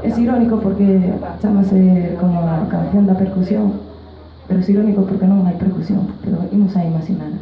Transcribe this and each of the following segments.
Es irónico porque chamase como a canción da percusión, pero es irónico porque non hai percusión, pero imos a imaginar.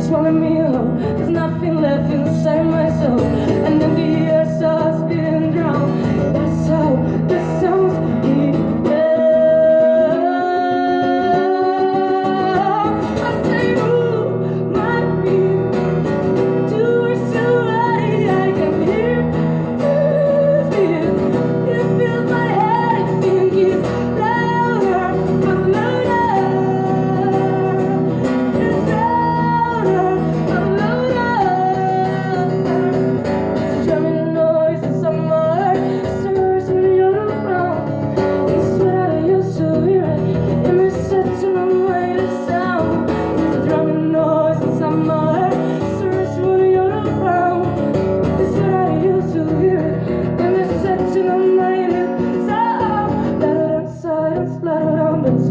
Swallowing me whole, there's nothing left inside my soul, and then the air starts being drowned. That's how this sounds. I say move my feet towards somebody I can hear. It fills my head, I think it's louder, but louder. It's louder, but louder. It's a drumming noise inside my heart. It stirs when you're around. It's what I used to hear it. It was such an unweighted sound. It's a drumming noise inside my heart. It stirs when you're around. It's what I used to hear it. It was such an unweighted sound. Louder than silence, louder than bells.